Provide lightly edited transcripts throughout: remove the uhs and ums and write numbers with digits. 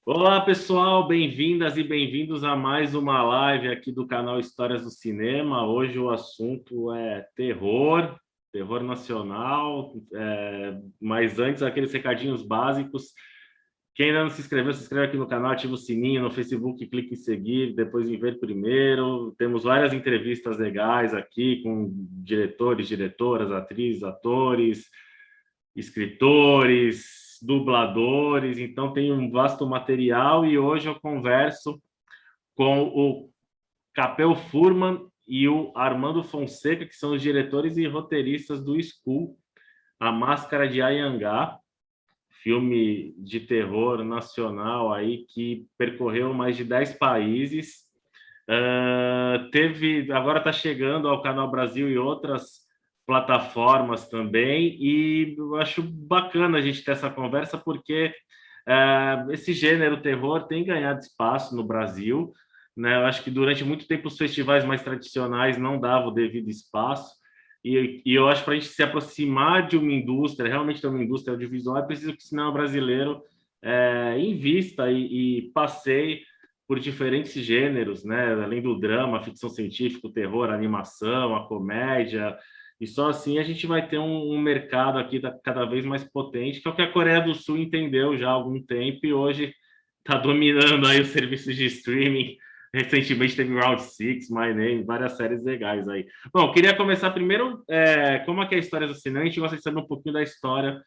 Olá, pessoal, bem-vindas e bem-vindos a mais uma live aqui do canal Histórias do Cinema. Hoje o assunto é terror, terror nacional, mas antes aqueles recadinhos básicos. Quem ainda não se inscreveu, se inscreve aqui no canal, ativa o sininho no Facebook, clique em seguir, depois em ver primeiro. Temos várias entrevistas legais aqui com diretores, diretoras, atrizes, atores, escritores, dubladores, então tem um vasto material e hoje eu converso com o Capel Furman e o Armando Fonseca, que são os diretores e roteiristas do School, A Máscara de Anhangá, filme de terror nacional aí que percorreu mais de 10 países. Agora está chegando ao Canal Brasil e outras plataformas também, e eu acho bacana a gente ter essa conversa porque esse gênero terror tem ganhado espaço no Brasil, né? Eu acho que durante muito tempo os festivais mais tradicionais não davam o devido espaço, e eu acho que para a gente se aproximar de uma indústria, realmente de uma indústria audiovisual, é preciso que o cinema brasileiro invista e passeie por diferentes gêneros, né? Além do drama, a ficção científica, o terror, a animação, a comédia. E só assim a gente vai ter um mercado aqui cada vez mais potente, que é o que a Coreia do Sul entendeu já há algum tempo e hoje está dominando aí os serviços de streaming. Recentemente teve Round Six, My Name, várias séries legais aí. Bom, queria começar primeiro, como é que é a história do cinema? A gente gosta de saber um pouquinho da história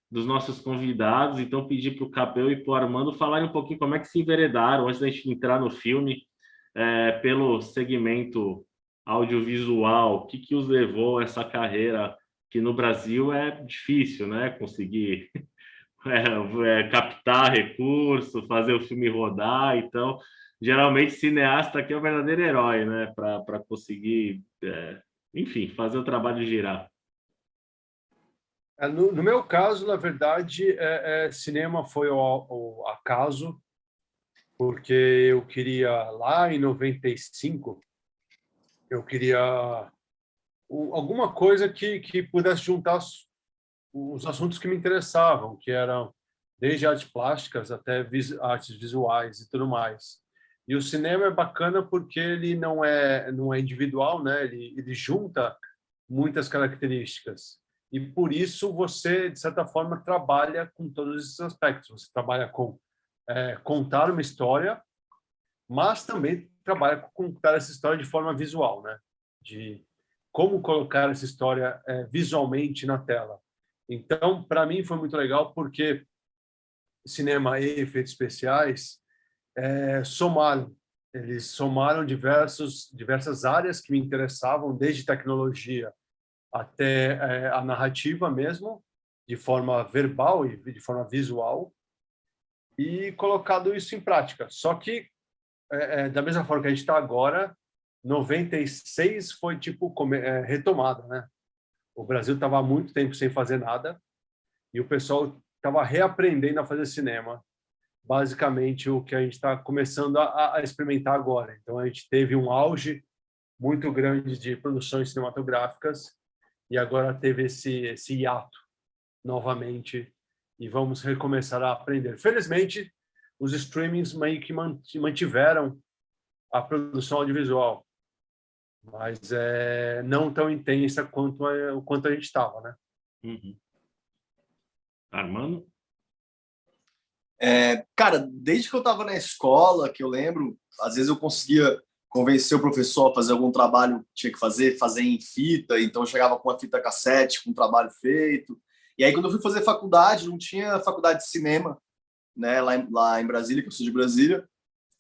dos nossos convidados, então pedir para o Capel e para o Armando falarem um pouquinho como é que se enveredaram, antes da gente entrar no filme, pelo segmento audiovisual, o que, que os levou a essa carreira que no Brasil é difícil, né? Conseguir captar recurso, fazer o filme rodar, então geralmente cineasta aqui é o verdadeiro herói, né? Para conseguir, enfim, fazer o trabalho girar. No meu caso, na verdade, cinema foi o acaso, porque eu queria, lá em 95, eu queria alguma coisa que pudesse juntar os assuntos que me interessavam, que eram desde artes plásticas até artes visuais e tudo mais. E o cinema é bacana porque ele não é individual, né? Ele junta muitas características. E por isso você, de certa forma, trabalha com todos esses aspectos. Você trabalha com contar uma história, mas também trabalha com contar essa história de forma visual, né? De como colocar essa história visualmente na tela. Então, para mim foi muito legal porque cinema e efeitos especiais somaram. Eles somaram diversas áreas que me interessavam, desde tecnologia até a narrativa mesmo, de forma verbal e de forma visual, e colocado isso em prática. Só que, da mesma forma que a gente está agora, 96 foi tipo retomada, né? O Brasil estava há muito tempo sem fazer nada e o pessoal estava reaprendendo a fazer cinema. Basicamente, o que a gente está começando a experimentar agora. Então, a gente teve um auge muito grande de produções cinematográficas e agora teve esse hiato novamente e vamos recomeçar a aprender. Felizmente, os streamings meio que mantiveram a produção audiovisual, mas não tão intensa quanto a gente estava, né? Uhum. Armando? Cara, desde que eu estava na escola, que eu lembro, às vezes eu conseguia convencer o professor a fazer algum trabalho que tinha que fazer em fita, então eu chegava com uma fita cassete, com um trabalho feito. E aí, quando eu fui fazer faculdade, não tinha faculdade de cinema, né, lá em Brasília, que eu sou de Brasília,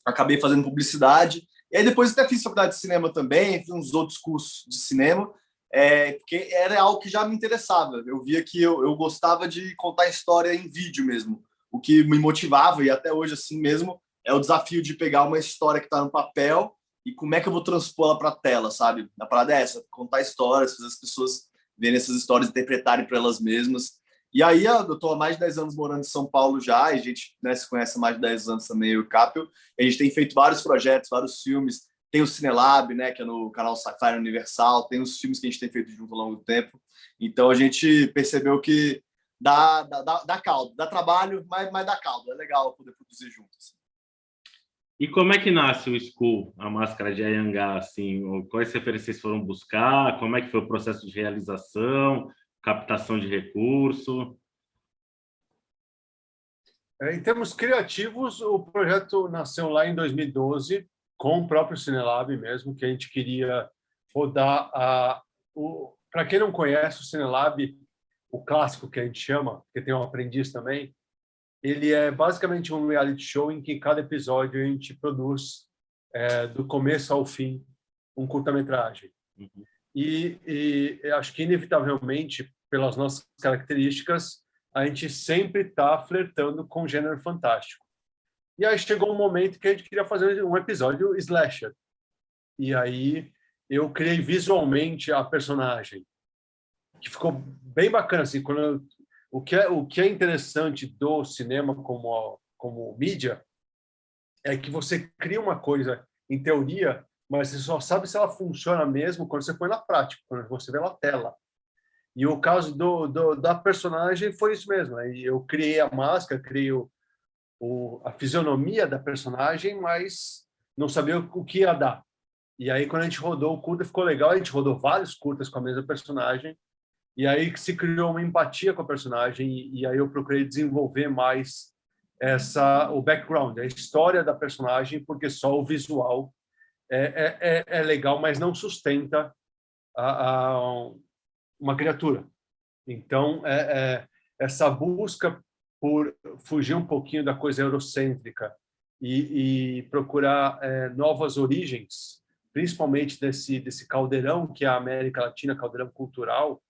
acabei fazendo publicidade. E aí, depois até fiz faculdade de cinema também, fiz uns outros cursos de cinema, porque era algo que já me interessava. Eu via que eu gostava de contar história em vídeo mesmo. O que me motivava, e até hoje assim mesmo, é o desafio de pegar uma história que está no papel e como é que eu vou transpô-la para a tela, sabe? A parada é essa, contar histórias, fazer as pessoas verem essas histórias, interpretarem para elas mesmas. E aí eu estou há mais de 10 anos morando em São Paulo já, e a gente, né, se conhece há mais de 10 anos também, eu e o Capel. A gente tem feito vários projetos, vários filmes. Tem o Cinelab, né, que é no canal Sci-Fi Universal, tem os filmes que a gente tem feito junto ao longo do tempo. Então a gente percebeu que dá caldo, dá trabalho, mas dá caldo. É legal poder produzir junto. Assim. E como é que nasce o Skull, a máscara de Anhangá, assim? Quais referências foram buscar? Como é que foi o processo de realização, captação de recurso? Em termos criativos, o projeto nasceu lá em 2012, com o próprio Cinelab mesmo, que a gente queria rodar para quem não conhece o Cinelab, o clássico que a gente chama, que tem um aprendiz também, ele é basicamente um reality show em que cada episódio a gente produz do começo ao fim um curta-metragem. Uhum. E acho que inevitavelmente, pelas nossas características, a gente sempre está flertando com o gênero fantástico. E aí chegou um momento que a gente queria fazer um episódio slasher. E aí eu criei visualmente a personagem, que ficou bem bacana. Assim, o que é interessante do cinema como mídia é que você cria uma coisa em teoria, mas você só sabe se ela funciona mesmo quando você põe na prática, quando você vê na tela. E o caso da personagem foi isso mesmo. Aí eu criei a máscara, criei a fisionomia da personagem, mas não sabia o que ia dar. E aí, quando a gente rodou o curta, ficou legal. A gente rodou vários curtas com a mesma personagem. E aí se criou uma empatia com a personagem. E aí eu procurei desenvolver mais o background, a história da personagem, porque só o visual é legal, mas não sustenta uma criatura. Então, essa busca por fugir um pouquinho da coisa eurocêntrica e procurar novas origens, principalmente desse caldeirão que é a América Latina, caldeirão cultural,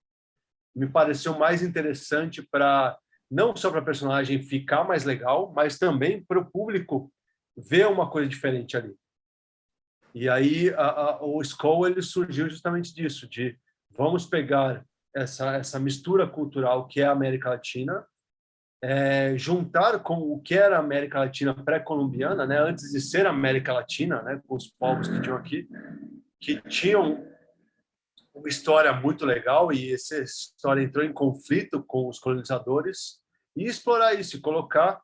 me pareceu mais interessante para não só para a personagem ficar mais legal, mas também para o público ver uma coisa diferente ali. E aí o Skull ele surgiu justamente disso, de vamos pegar essa mistura cultural que é a América Latina, juntar com o que era a América Latina pré-colombiana, né, antes de ser América Latina, né, com os povos que tinham aqui, que tinham uma história muito legal e essa história entrou em conflito com os colonizadores, e explorar isso, e colocar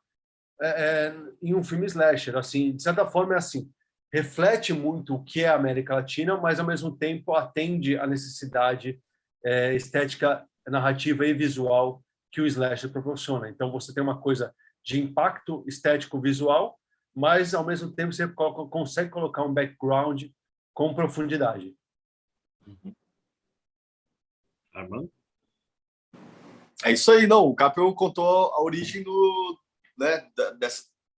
em um filme slasher. Assim, de certa forma é assim, reflete muito o que é a América Latina, mas ao mesmo tempo atende à necessidade estética, narrativa e visual que o slasher proporciona. Então você tem uma coisa de impacto estético visual, mas ao mesmo tempo você consegue colocar um background com profundidade. Uhum. Armando? É isso aí, não. O Capel contou a origem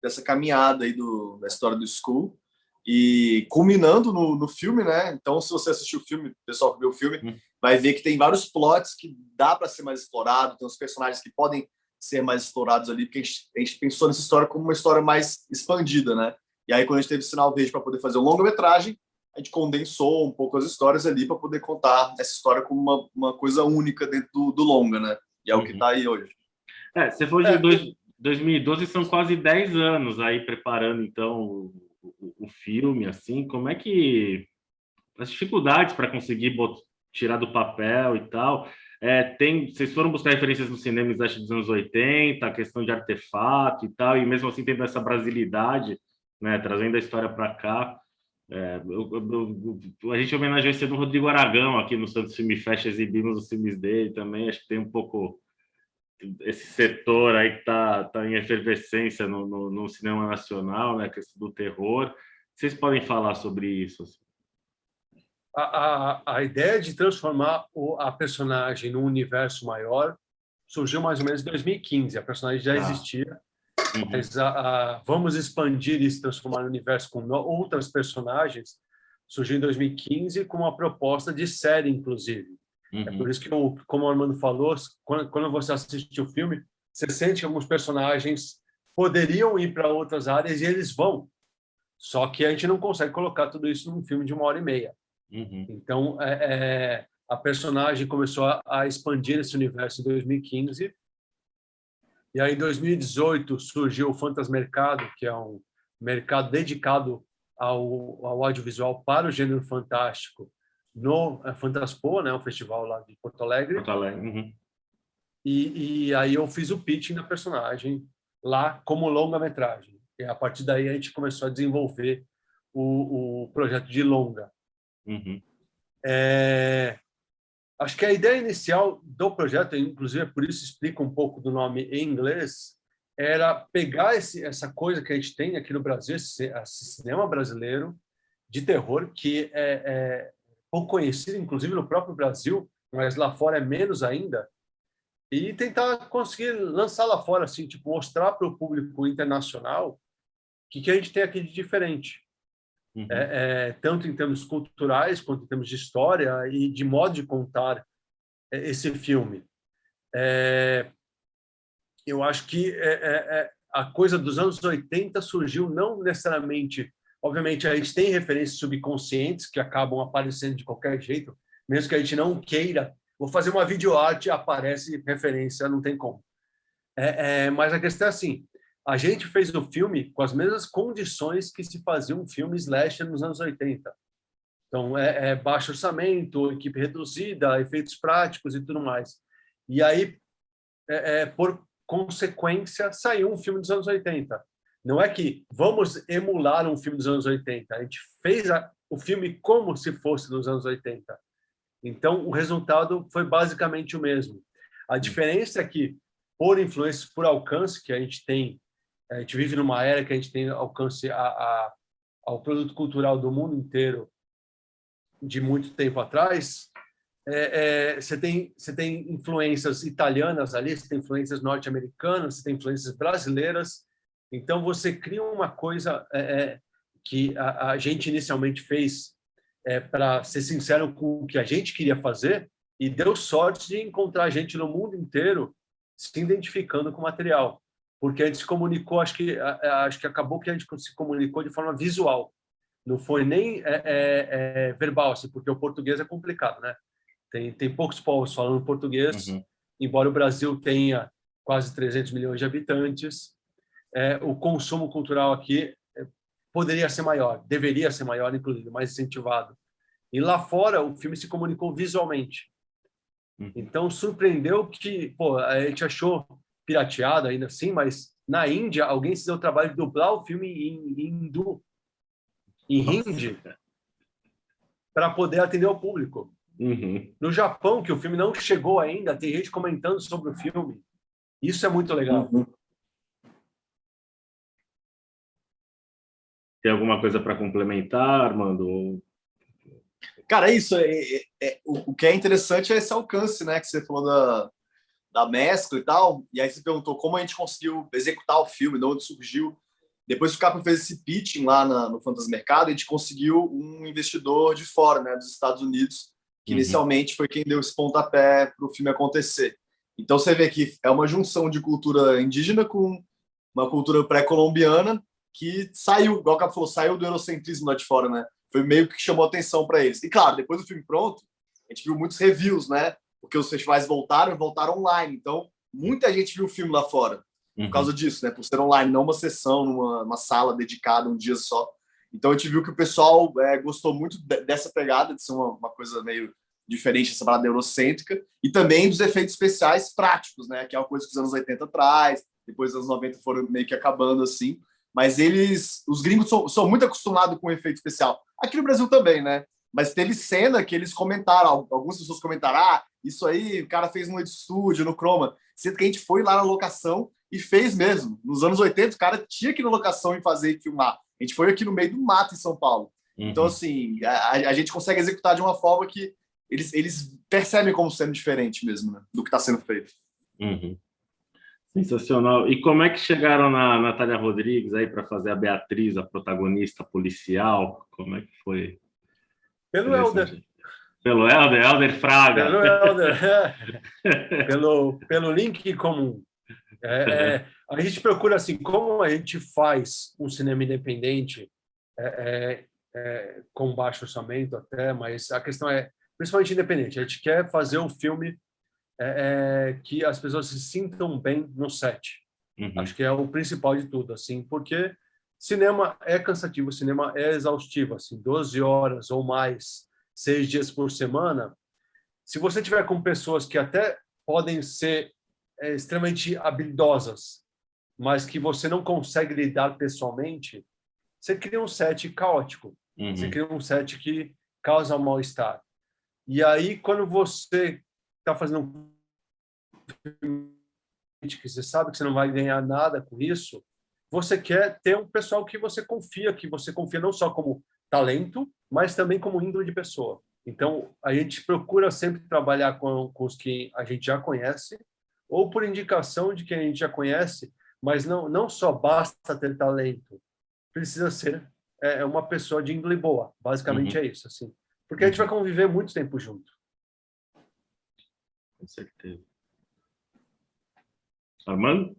dessa caminhada aí da história do Skull e culminando no filme, né? Então, se você assistiu o filme, o pessoal que viu o filme, vai ver que tem vários plots que dá para ser mais explorado, tem uns personagens que podem ser mais explorados ali, porque a gente pensou nessa história como uma história mais expandida, né? E aí, quando a gente teve sinal verde para poder fazer um longa-metragem, a gente condensou um pouco as histórias ali para poder contar essa história como uma coisa única dentro do longa, né? E é o que está aí hoje. Você falou de 2012, são quase 10 anos aí preparando, então, o filme, assim, como é que... As dificuldades para conseguir tirar do papel e tal... vocês foram buscar referências no cinema dos anos 80, a questão de artefato e tal, e mesmo assim tendo essa brasilidade, né, trazendo a história para cá. A gente homenageou esse do Rodrigo Aragão aqui no Santos Film Fest, exibimos os filmes dele também. Acho que tem um pouco esse setor aí que tá em efervescência no cinema nacional, né, questão do terror. Vocês podem falar sobre isso? Assim? A ideia de transformar a personagem num universo maior surgiu mais ou menos em 2015. A personagem já existia. Mas vamos expandir e se transformar no universo com outras personagens, surgiu em 2015 com uma proposta de série, inclusive. É por isso que, como o Armando falou, quando você assiste o filme, você sente que alguns personagens poderiam ir para outras áreas e eles vão. Só que a gente não consegue colocar tudo isso num filme de 1h30. Então, a personagem começou a expandir esse universo em 2015. E aí, em 2018, surgiu o Fantasmercado, que é um mercado dedicado ao audiovisual para o gênero fantástico, no Fantaspo, né, um festival lá de Porto Alegre. e aí eu fiz o pitching da personagem lá como longa-metragem. E a partir daí a gente começou a desenvolver o projeto de longa. Uhum. Acho que a ideia inicial do projeto, inclusive por isso explica um pouco do nome em inglês, era pegar essa coisa que a gente tem aqui no Brasil, esse cinema brasileiro de terror, que é pouco conhecido, inclusive no próprio Brasil, mas lá fora é menos ainda, e tentar conseguir lançar lá fora, assim, tipo, mostrar para o público internacional o que a gente tem aqui de diferente. Uhum. Tanto em termos culturais, quanto em termos de história e de modo de contar esse filme. Eu acho que a coisa dos anos 80 surgiu não necessariamente... Obviamente, a gente tem referências subconscientes que acabam aparecendo de qualquer jeito, mesmo que a gente não queira. Vou fazer uma videoarte, aparece referência, não tem como. Mas a questão é assim, a gente fez o filme com as mesmas condições que se fazia um filme slasher nos anos 80. Então, baixo orçamento, equipe reduzida, efeitos práticos e tudo mais. E aí, por consequência, saiu um filme dos anos 80. Não é que vamos emular um filme dos anos 80. A gente fez o filme como se fosse dos anos 80. Então, o resultado foi basicamente o mesmo. A diferença é que, por influência, por alcance que a gente tem, a gente vive numa era que a gente tem alcance ao produto cultural do mundo inteiro de muito tempo atrás. Você tem influências italianas ali, você tem influências norte-americanas, você tem influências brasileiras. Então, você cria uma coisa que a gente inicialmente fez para ser sincero com o que a gente queria fazer, e deu sorte de encontrar gente no mundo inteiro se identificando com o material. Porque a gente se comunicou, acho que acabou que a gente se comunicou de forma visual. Não foi nem verbal, assim, porque o português é complicado, né? Tem poucos povos falando português, embora o Brasil tenha quase 300 milhões de habitantes. O consumo cultural aqui poderia ser maior, deveria ser maior, inclusive, mais incentivado. E lá fora, o filme se comunicou visualmente. Então, surpreendeu que, a gente achou pirateado ainda assim, mas na Índia, alguém se deu o trabalho de dublar o filme em hindu, em hindi, para poder atender ao público. No Japão, que o filme não chegou ainda, tem gente comentando sobre o filme. Isso é muito legal. Tem alguma coisa para complementar, Armando? Cara, é isso. O que é interessante é esse alcance, né? Que você falou da mescla e tal. E aí você perguntou como a gente conseguiu executar o filme, de onde surgiu. Depois que o Capra fez esse pitching lá no Fantasmercado, a gente conseguiu um investidor de fora, né? Dos Estados Unidos, que inicialmente foi quem deu esse pontapé para o filme acontecer. Então você vê que é uma junção de cultura indígena com uma cultura pré-colombiana que saiu, igual o Capra falou, saiu do eurocentrismo lá de fora, né? Foi meio que chamou atenção para eles. E claro, depois do filme pronto, a gente viu muitos reviews, né? Porque os festivais voltaram online. Então, muita gente viu o filme lá fora por causa disso, né? Por ser online, não uma sessão, numa sala dedicada um dia só. Então, a gente viu que o pessoal gostou muito dessa pegada, de ser uma coisa meio diferente, essa parada eurocêntrica, e também dos efeitos especiais práticos, né? Que é uma coisa que os anos 80 traz, depois os anos 90 foram meio que acabando assim. Mas os gringos são muito acostumados com efeito especial. Aqui no Brasil também, né? Mas teve cena que eles comentaram, algumas pessoas comentaram, isso aí o cara fez no estúdio, no Chroma. Sendo que a gente foi lá na locação e fez mesmo. Nos anos 80, o cara tinha que ir na locação e fazer e filmar. A gente foi aqui no meio do mato em São Paulo. Então, assim, a gente consegue executar de uma forma que eles percebem como sendo diferente mesmo, né? Do que está sendo feito. Sensacional. E como é que chegaram na Natália Rodrigues aí para fazer a Beatriz, a protagonista policial? Como é que foi? Pelo Helder. Pelo Helder Fraga. Pelo Helder. pelo link comum. A gente procura, assim, como a gente faz um cinema independente com baixo orçamento até, mas a questão é principalmente independente. A gente quer fazer um filme que as pessoas se sintam bem no set. Acho que é o principal de tudo, assim, porque cinema é cansativo, cinema é exaustivo, assim, 12 horas ou mais, 6 dias por semana. Se você tiver com pessoas que até podem ser extremamente habilidosas, mas que você não consegue lidar pessoalmente, você cria um set caótico. Você cria um set que causa mal-estar. E aí, quando você está fazendo um filme que você sabe que você não vai ganhar nada com isso, você quer ter um pessoal que você confia não só como talento, mas também como índole de pessoa. Então, a gente procura sempre trabalhar com os que a gente já conhece, ou por indicação de quem a gente já conhece, mas não só basta ter talento, precisa ser uma pessoa de índole boa. Basicamente é isso, assim. Porque a gente vai conviver muito tempo junto. Com certeza. Armando?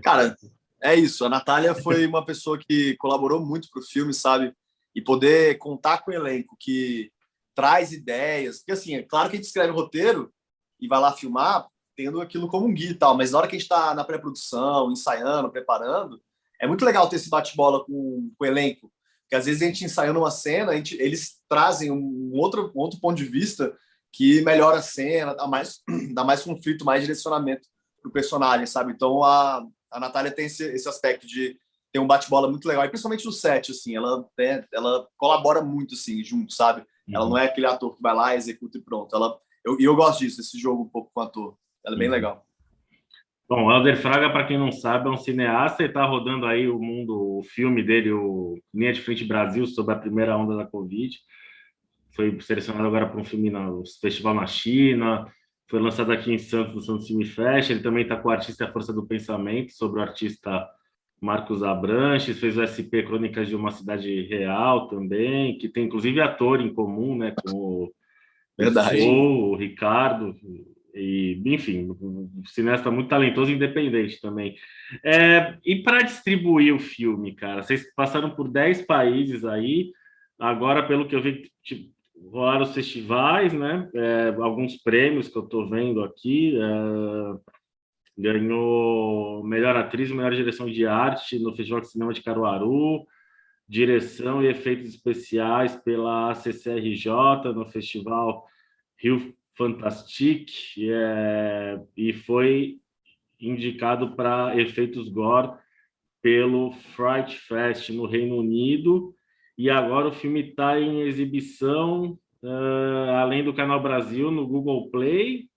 Cara, é isso. A Natália foi uma pessoa que colaborou muito para o filme, sabe? E poder contar com o elenco que traz ideias. Porque, assim, é claro que a gente escreve o roteiro e vai lá filmar tendo aquilo como um guia e tal, mas na hora que a gente está na pré-produção, ensaiando, preparando, é muito legal ter esse bate-bola com o elenco. Porque às vezes a gente ensaiando uma cena, eles trazem um outro ponto de vista que melhora a cena, dá mais conflito, mais direcionamento pro personagem, sabe? Então a Natália tem esse aspecto de ter um bate-bola muito legal, e principalmente no set, assim, ela colabora muito, assim, junto, sabe? Ela não é aquele ator que vai lá, executa e pronto. Eu gosto disso, esse jogo um pouco com o ator. Ela é bem legal. Bom, o Helder Fraga, para quem não sabe, é um cineasta e está rodando aí o filme dele, o Linha de Frente Brasil, sobre a primeira onda da Covid. Foi selecionado agora para um filme no festival na China, foi lançado aqui em Santos, no Santos Film Fest. Ele também está com o artista A Força do Pensamento, sobre o artista Marcos Abranches, fez o SP Crônicas de uma Cidade Real também, que tem inclusive ator em comum, né, com o o Ricardo, e enfim, um cineasta muito talentoso e independente também. E para distribuir o filme, cara, vocês passaram por 10 países aí, agora, pelo que eu vi, rolaram os festivais, né? Alguns prêmios que eu estou vendo aqui. Ganhou melhor atriz e melhor direção de arte no Festival de Cinema de Caruaru, direção e efeitos especiais pela CCRJ no Festival Rio Fantastic, e foi indicado para efeitos gore pelo Fright Fest no Reino Unido, e agora o filme está em exibição, além do Canal Brasil, no Google Play.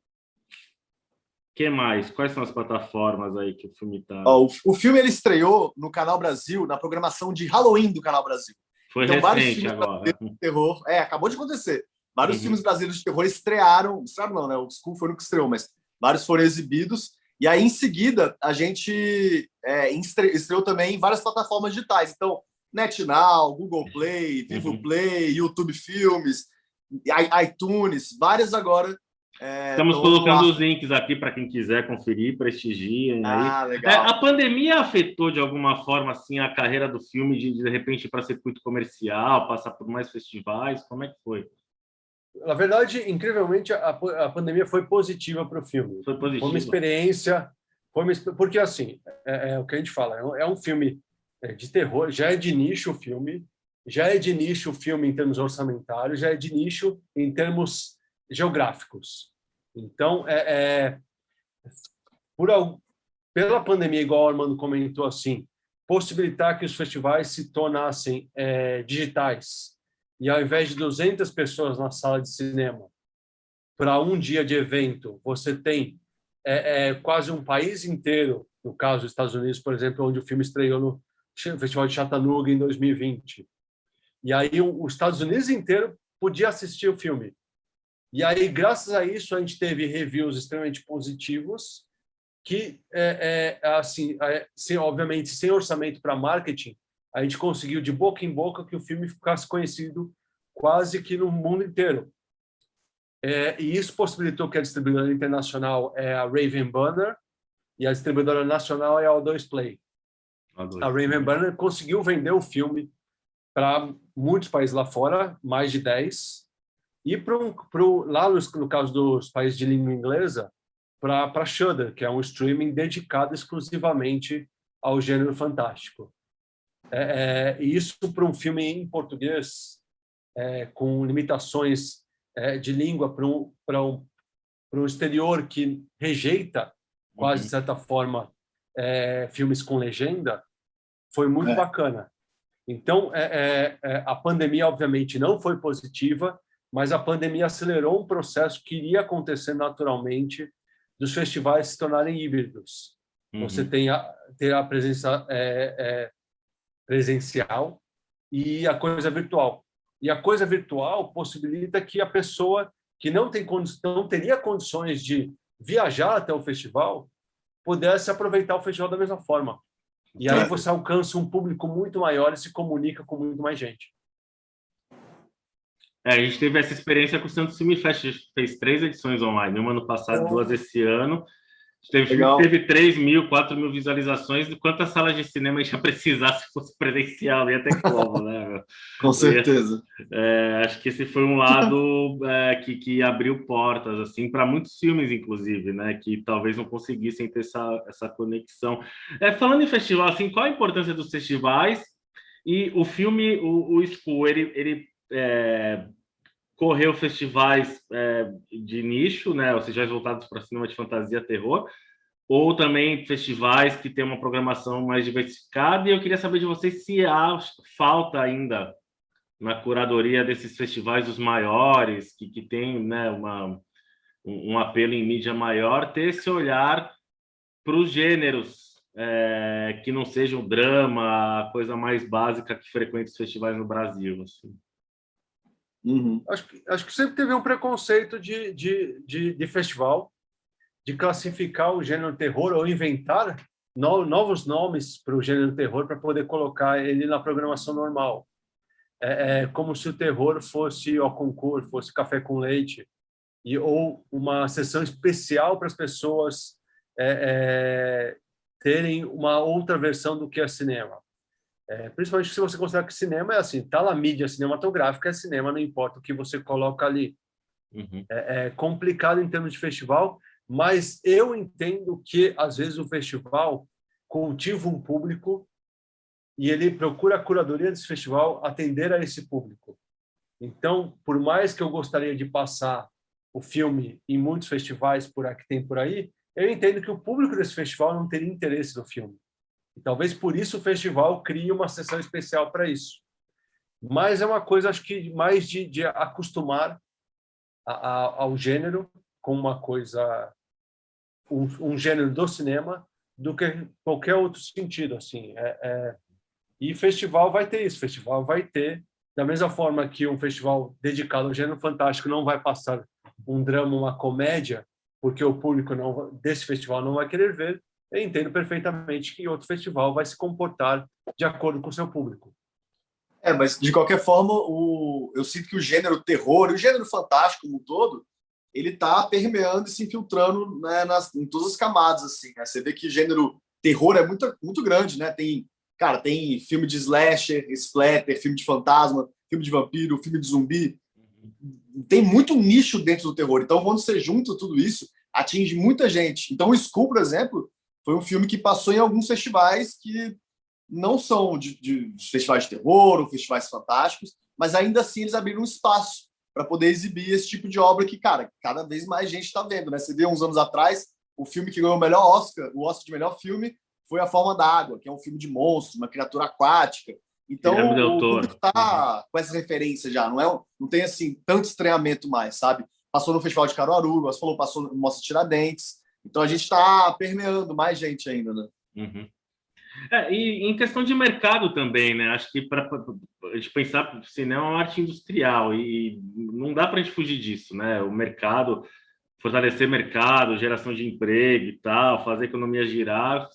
Que mais? Quais são as plataformas aí que o filme está? O filme ele estreou no Canal Brasil, na programação de Halloween do Canal Brasil. Foi então, recente vários filmes agora. De terror. Acabou de acontecer. Vários filmes brasileiros de terror estrearam. Estrearam não, né? O School foi no que estreou, mas vários foram exibidos. E aí, em seguida, a gente estreou também em várias plataformas digitais. Então, NetNow, Google Play, Vivo Play, YouTube Filmes, iTunes, várias agora. Estamos colocando os links aqui para quem quiser conferir, prestigiem aí. Legal. A pandemia afetou de alguma forma assim a carreira do filme de repente para circuito comercial, passar por mais festivais? Como é que foi? Na verdade, incrivelmente, a pandemia foi positiva para o filme. Foi positiva. Foi uma experiência, porque assim, é o que a gente fala, é um filme de terror, já é de nicho o filme, já é de nicho o filme em termos orçamentários, já é de nicho em termos geográficos. Então, pela pandemia, igual o Armando comentou, assim, possibilitar que os festivais se tornassem digitais, e ao invés de 200 pessoas na sala de cinema, para um dia de evento, você tem quase um país inteiro, no caso dos Estados Unidos, por exemplo, onde o filme estreou no Festival de Chattanooga em 2020. E aí os Estados Unidos inteiro podia assistir o filme. E aí, graças a isso, a gente teve reviews extremamente positivos, que, obviamente, sem orçamento para marketing, a gente conseguiu de boca em boca que o filme ficasse conhecido quase que no mundo inteiro. E isso possibilitou que a distribuidora internacional é a Raven Banner e a distribuidora nacional é a O2 Play. A Raven Banner conseguiu vender o filme para muitos países lá fora, mais de 10, e lá no caso dos países de língua inglesa, para Shudder, que é um streaming dedicado exclusivamente ao gênero fantástico. E isso para um filme em português, com limitações de língua, para para o exterior que rejeita, quase de certa forma, filmes com legenda, foi muito bacana. Então, a pandemia, obviamente, não foi positiva, mas a pandemia acelerou um processo que iria acontecer naturalmente dos festivais se tornarem híbridos. Você ter a presença presencial e a coisa virtual. E a coisa virtual possibilita que a pessoa que não teria condições de viajar até o festival pudesse aproveitar o festival da mesma forma. E aí você alcança um público muito maior e se comunica com muito mais gente. A gente teve essa experiência com o Santos Film Fest, a gente fez 3 edições online, uma ano passado, 2 esse ano. Teve 3.000, 4.000 visualizações, quantas salas de cinema a gente ia precisar se fosse presencial, ia ter como, né? Com certeza. Acho que esse foi um lado que abriu portas assim para muitos filmes, inclusive, né? Que talvez não conseguissem ter essa conexão. Falando em festival, assim, qual a importância dos festivais? E o filme, o School, ele correu festivais de nicho, né? Ou seja, voltados para cinema de fantasia, terror, ou também festivais que têm uma programação mais diversificada. E eu queria saber de vocês se há falta ainda na curadoria desses festivais, os maiores, que tem, né, um apelo em mídia maior, ter esse olhar para os gêneros que não sejam drama, a coisa mais básica que frequenta os festivais no Brasil, assim. Acho que sempre teve um preconceito de festival, de classificar o gênero terror ou inventar novos nomes para o gênero terror para poder colocar ele na programação normal. Como se o terror fosse o concurso, fosse café com leite, ou uma sessão especial para as pessoas terem uma outra versão do que é cinema. Principalmente se você considerar que cinema é assim, tá lá, mídia cinematográfica é cinema, não importa o que você coloca ali. É complicado em termos de festival, mas eu entendo que, às vezes, o festival cultiva um público e ele procura a curadoria desse festival atender a esse público. Então, por mais que eu gostaria de passar o filme em muitos festivais que tem por aí, eu entendo que o público desse festival não teria interesse no filme. E talvez por isso o festival crie uma sessão especial para isso. Mas é uma coisa, acho que mais de acostumar ao gênero com uma coisa, um gênero do cinema, do que qualquer outro sentido, assim. E festival vai ter isso, festival vai ter, da mesma forma que um festival dedicado ao gênero fantástico não vai passar um drama, uma comédia, porque o público desse festival não vai querer ver, eu entendo perfeitamente que outro festival vai se comportar de acordo com o seu público. Mas de qualquer forma, eu sinto que o gênero terror e o gênero fantástico como um todo, ele está permeando e se infiltrando, né, em todas as camadas, assim, né? Você vê que o gênero terror é muito, muito grande, né? Tem filme de slasher, splatter, filme de fantasma, filme de vampiro, filme de zumbi. Tem muito nicho dentro do terror. Então, quando você junta tudo isso, atinge muita gente. Então, o School, por exemplo, foi um filme que passou em alguns festivais que não são de festivais de terror ou festivais fantásticos, mas ainda assim eles abriram um espaço para poder exibir esse tipo de obra que, cara, cada vez mais gente está vendo, né? Você vê uns anos atrás, o filme que ganhou o Oscar de melhor filme foi A Forma da Água, que é um filme de monstro, uma criatura aquática. Então, o público está com essa referência já, não tem assim tanto estranhamento mais, sabe? Passou no Festival de Caruaru, você falou, passou no Mostra Tiradentes. Então, a gente está permeando mais gente ainda, né? E em questão de mercado também, né? Acho que para a gente pensar que o cinema é uma arte industrial e não dá para a gente fugir disso, né? O mercado, fortalecer mercado, geração de emprego e tal, fazer a economia girar,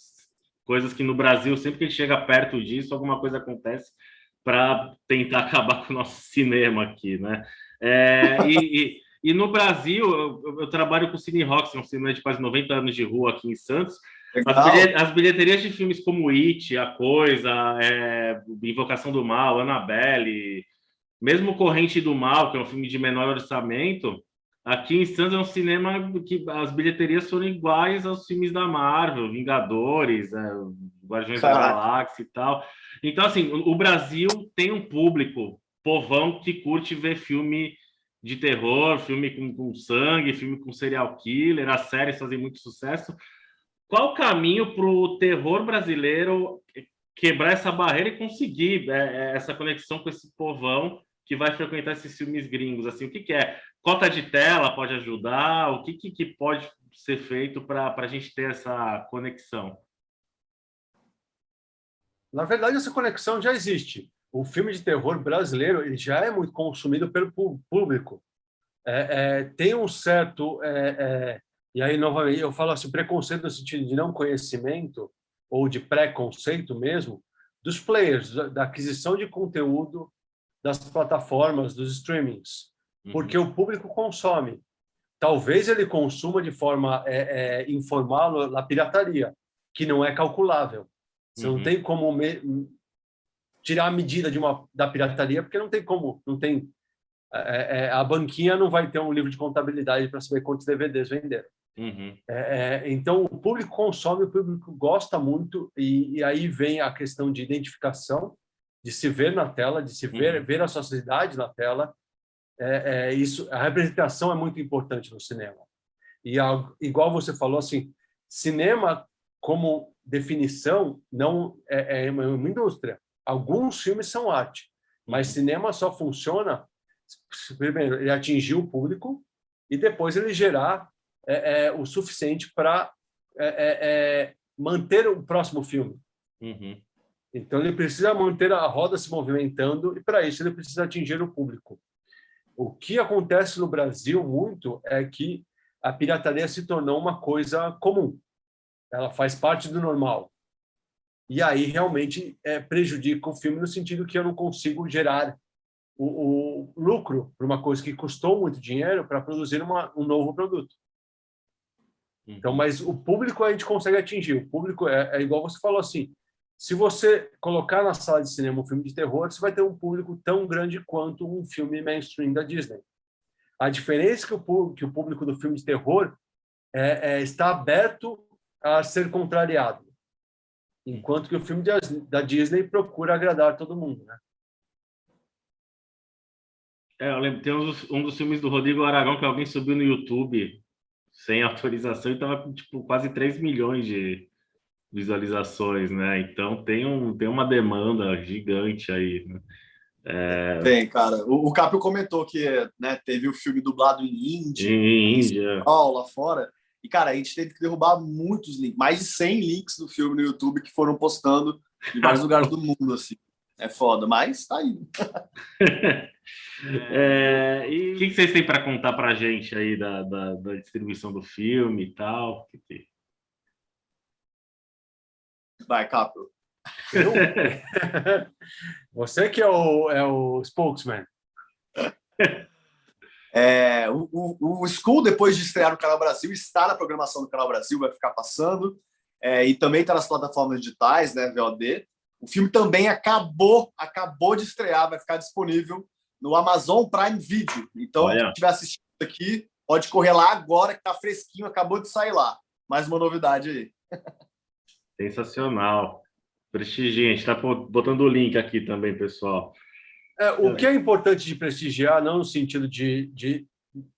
coisas que no Brasil, sempre que a gente chega perto disso, alguma coisa acontece para tentar acabar com o nosso cinema aqui, né? E no Brasil, eu trabalho com o Cine Rocks, um cinema de quase 90 anos de rua aqui em Santos. As bilheterias de filmes como It, A Coisa, Invocação do Mal, Annabelle, mesmo Corrente do Mal, que é um filme de menor orçamento, aqui em Santos é um cinema que as bilheterias foram iguais aos filmes da Marvel, Vingadores, Guardiões da Galáxia e tal. Então, assim, o Brasil tem um público povão que curte ver filme de terror, filme com sangue, filme com serial killer, as séries fazem muito sucesso. Qual o caminho para o terror brasileiro quebrar essa barreira e conseguir essa conexão com esse povão que vai frequentar esses filmes gringos? Assim, o que, que é? Cota de tela pode ajudar? O que, que pode ser feito para a gente ter essa conexão? Na verdade, essa conexão já existe. O filme de terror brasileiro ele já é muito consumido pelo público. Tem um certo... e aí, novamente, eu falo assim, preconceito no sentido de não conhecimento ou de preconceito mesmo, dos players, da aquisição de conteúdo das plataformas, dos streamings, porque o público consome. Talvez ele consuma de forma informal na pirataria, que não é calculável. Você não tem como tirar a medida da pirataria, porque não tem como, não tem a banquinha não vai ter um livro de contabilidade para saber quantos DVDs venderam. Então, o público consome, o público gosta muito, e aí vem a questão de identificação, de se ver na tela, de se ver a sociedade na tela. Isso, a representação é muito importante no cinema. E, igual você falou, assim, cinema, como definição, não é uma indústria. Alguns filmes são arte, mas cinema só funciona, primeiro, ele atingir o público e depois ele gerar o suficiente para manter o próximo filme. Então, ele precisa manter a roda se movimentando e, para isso, ele precisa atingir o público. O que acontece no Brasil muito é que a pirataria se tornou uma coisa comum. Ela faz parte do normal. E aí, realmente, prejudica o filme no sentido que eu não consigo gerar o lucro para uma coisa que custou muito dinheiro para produzir um novo produto. Então, mas o público a gente consegue atingir. O público é igual você falou assim, se você colocar na sala de cinema um filme de terror, você vai ter um público tão grande quanto um filme mainstream da Disney. A diferença é que o público do filme de terror está aberto a ser contrariado, enquanto que o filme da Disney procura agradar todo mundo, né? Eu lembro, tem um dos filmes do Rodrigo Aragão que alguém subiu no YouTube sem autorização e estava com tipo, quase 3 milhões de visualizações, né? Então tem uma demanda gigante aí, né? Tem, cara. O Caprio comentou que teve o filme dublado em hindi, em Índia, lá fora. E, cara, a gente teve que derrubar muitos links, mais de 100 links do filme no YouTube que foram postando em vários lugares do mundo, assim. É foda, mas tá aí. E o que vocês têm para contar para a gente aí da distribuição do filme e tal? Vai, Caprio. Eu? Você que é o spokesman. O School, depois de estrear no Canal Brasil, está na programação do Canal Brasil, vai ficar passando. E também está nas plataformas digitais, né, VOD. O filme também acabou de estrear, vai ficar disponível no Amazon Prime Video. Então, quem estiver assistindo aqui, pode correr lá agora, que está fresquinho, acabou de sair lá. Mais uma novidade aí. Sensacional. Prestigia, a gente está botando o link aqui também, pessoal. O que é importante de prestigiar, não no sentido de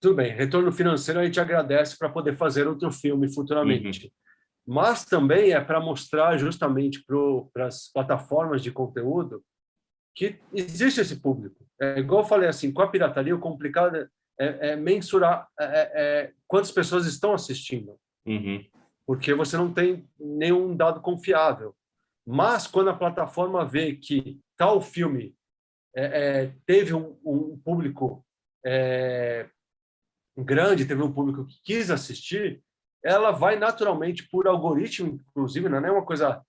tudo bem, retorno financeiro a gente agradece para poder fazer outro filme futuramente. Mas também é para mostrar justamente para as plataformas de conteúdo que existe esse público. Igual eu falei assim, com a pirataria, o complicado é mensurar quantas pessoas estão assistindo. Porque você não tem nenhum dado confiável. Mas quando a plataforma vê que tal filme teve um público grande, teve um público que quis assistir, ela vai naturalmente, por algoritmo, inclusive, não é uma coisa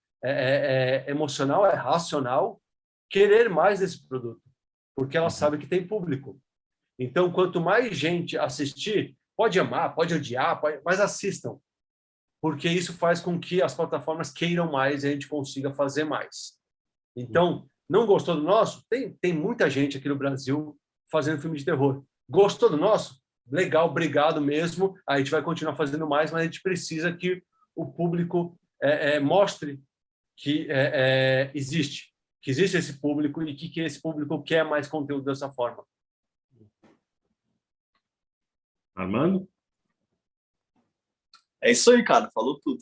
emocional, é racional, querer mais desse produto, porque ela sabe que tem público. Então, quanto mais gente assistir, pode amar, pode odiar, mas assistam, porque isso faz com que as plataformas queiram mais e a gente consiga fazer mais. Então, não gostou do nosso? Tem muita gente aqui no Brasil fazendo filme de terror. Gostou do nosso? Legal, obrigado mesmo. A gente vai continuar fazendo mais, mas a gente precisa que o público mostre que existe esse público e que esse público quer mais conteúdo dessa forma. Armando? É isso aí, cara, falou tudo.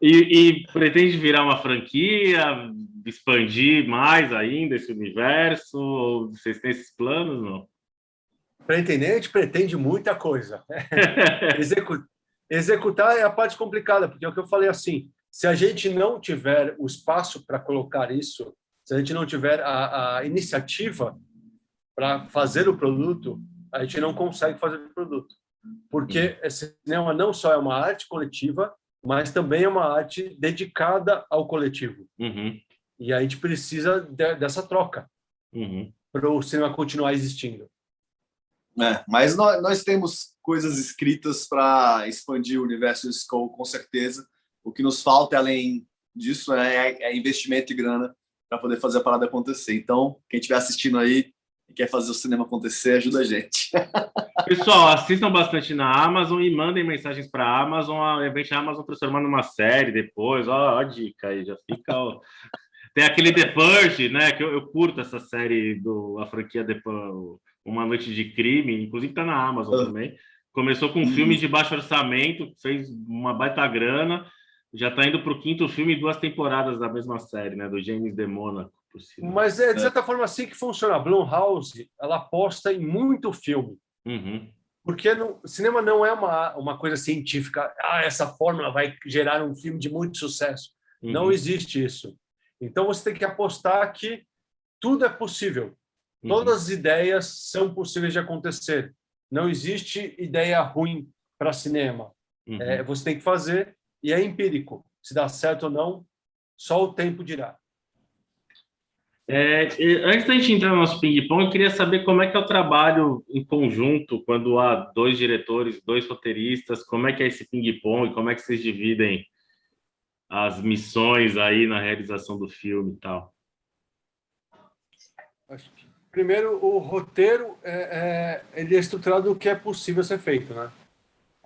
E pretende virar uma franquia, expandir mais ainda esse universo? Ou vocês têm esses planos, não? Pretender, a gente pretende muita coisa. Executar é a parte complicada, porque é o que eu falei assim, se a gente não tiver o espaço para colocar isso, se a gente não tiver a iniciativa para fazer o produto, a gente não consegue fazer o produto. Porque cinema não só é uma arte coletiva, mas também é uma arte dedicada ao coletivo. Uhum. E a gente precisa dessa troca para o cinema continuar existindo. Mas nós temos coisas escritas para expandir o universo do Skull, com certeza. O que nos falta, além disso, é investimento e grana para poder fazer a parada acontecer. Então, quem estiver assistindo aí e quer fazer o cinema acontecer, ajuda a gente. Pessoal, assistam bastante na Amazon e mandem mensagens para a Amazon, a Amazon transformar numa série depois. Ó, a dica aí, já fica... Tem aquele The Purge, né? Que eu curto essa série, a franquia The Purge, Uma Noite de Crime, inclusive tá na Amazon também. Começou com um filme de baixo orçamento, fez uma baita grana, já tá indo para o 5º filme e 2 temporadas da mesma série, né? Do James de Monaco. Mas é de certa forma assim que funciona. A Blumhouse, ela aposta em muito filme. Porque cinema não é uma coisa científica. Essa fórmula vai gerar um filme de muito sucesso. Não existe isso. Então, você tem que apostar que tudo é possível. Todas as ideias são possíveis de acontecer. Não existe ideia ruim para cinema. Você tem que fazer e é empírico. Se dá certo ou não, só o tempo dirá. Antes da gente entrar no nosso ping-pong, eu queria saber como é que é o trabalho em conjunto, quando há 2 diretores, 2 roteiristas, como é que é esse ping-pong, como é que vocês dividem as missões aí na realização do filme e tal? Primeiro, o roteiro ele é estruturado do que é possível ser feito, né?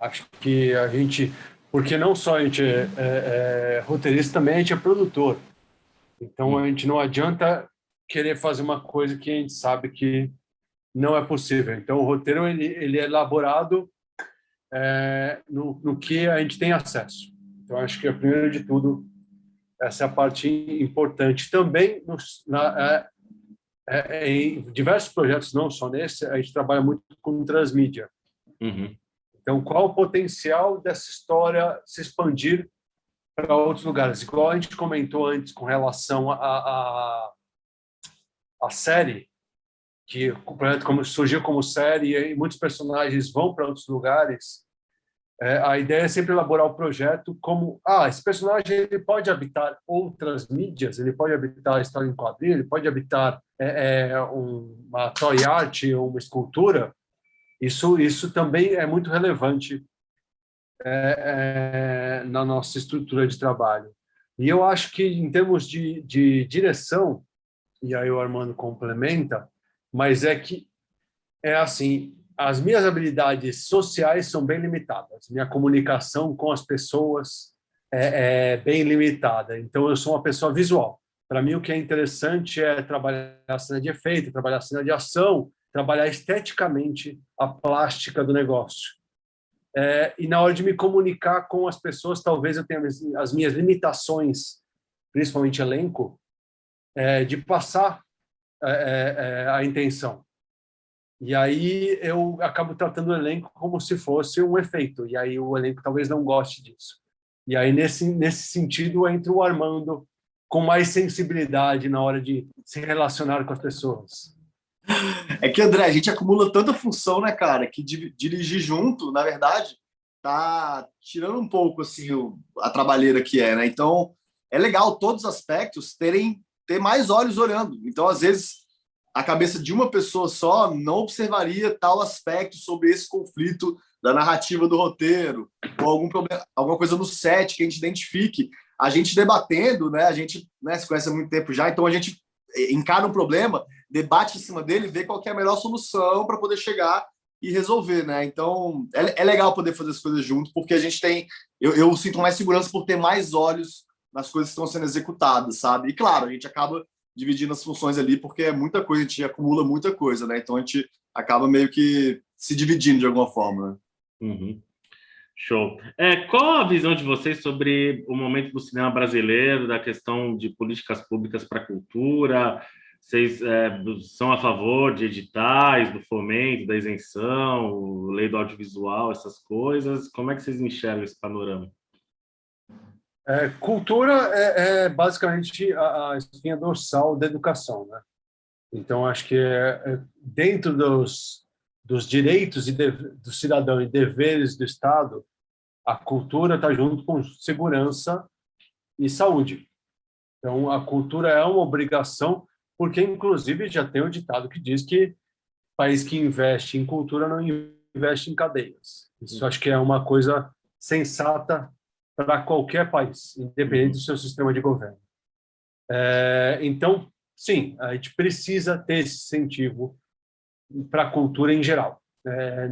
Acho que a gente... Porque não só a gente é roteirista, também a gente é produtor. Então, a gente não adianta querer fazer uma coisa que a gente sabe que não é possível. Então, o roteiro ele é elaborado no que a gente tem acesso. Então, acho que, primeiro de tudo, essa é a parte importante. Também, em diversos projetos, não só nesse, a gente trabalha muito com transmídia. Então, qual o potencial dessa história se expandir para outros lugares? Igual a gente comentou antes com relação à série, que o projeto surgiu como série e muitos personagens vão para outros lugares. A ideia é sempre elaborar o projeto como esse personagem ele pode habitar outras mídias, ele pode habitar a história em quadrinho, ele pode habitar uma toy art ou uma escultura. Isso também é muito relevante na nossa estrutura de trabalho. E eu acho que, em termos de direção, e aí o Armando complementa, mas assim, as minhas habilidades sociais são bem limitadas, minha comunicação com as pessoas é bem limitada, então eu sou uma pessoa visual. Para mim, o que é interessante é trabalhar a cena de efeito, trabalhar a cena de ação, trabalhar esteticamente a plástica do negócio. E na hora de me comunicar com as pessoas, talvez eu tenha as minhas limitações, principalmente elenco, de passar a intenção. E aí eu acabo tratando o elenco como se fosse um efeito, e aí o elenco talvez não goste disso. E aí, nesse sentido, entra o Armando com mais sensibilidade na hora de se relacionar com as pessoas. É que, André, a gente acumula tanta função, né, cara, que dirigir junto, na verdade, tá tirando um pouco assim a trabalheira que né? Então, é legal todos os aspectos ter mais olhos olhando. Então, às vezes, a cabeça de uma pessoa só não observaria tal aspecto sobre esse conflito da narrativa do roteiro, ou algum problema, alguma coisa no set que a gente identifique. A gente debatendo, né? A gente se conhece há muito tempo já, então a gente encara um problema, debate em cima dele, vê qual que é a melhor solução para poder chegar e resolver, né? Então, é legal poder fazer as coisas junto, porque a gente tem... Eu sinto mais segurança por ter mais olhos nas coisas que estão sendo executadas, sabe? E, claro, a gente acaba dividindo as funções ali, porque é muita coisa, a gente acumula muita coisa, né? Então, a gente acaba meio que se dividindo de alguma forma, né? Uhum. Show. Qual a visão de vocês sobre o momento do cinema brasileiro, da questão de políticas públicas para a cultura? Vocês são a favor de editais, do fomento, da isenção, lei do audiovisual, essas coisas? Como é que vocês enxergam esse panorama? Cultura é basicamente a espinha dorsal da educação, né? Então, acho que dentro dos direitos do cidadão e deveres do Estado, a cultura está junto com segurança e saúde. Então, a cultura é uma obrigação, porque, inclusive, já tem o ditado que diz que país que investe em cultura não investe em cadeias. Isso acho que é uma coisa sensata para qualquer país, independente do seu sistema de governo. Então, sim, a gente precisa ter esse incentivo para a cultura em geral.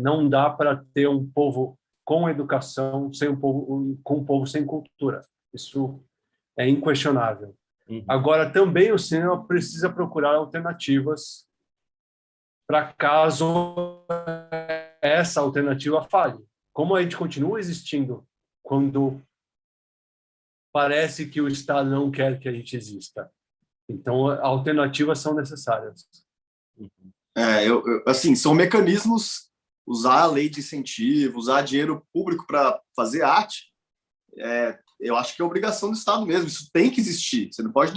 Não dá para ter um povo com educação com um povo sem cultura. Isso é inquestionável. Agora, também o cinema precisa procurar alternativas para caso essa alternativa falhe. Como a gente continua existindo quando parece que o Estado não quer que a gente exista. Então, alternativas são necessárias. Assim, são mecanismos, usar a lei de incentivo, usar dinheiro público para fazer arte, eu acho que é obrigação do Estado mesmo. Isso tem que existir. Você não pode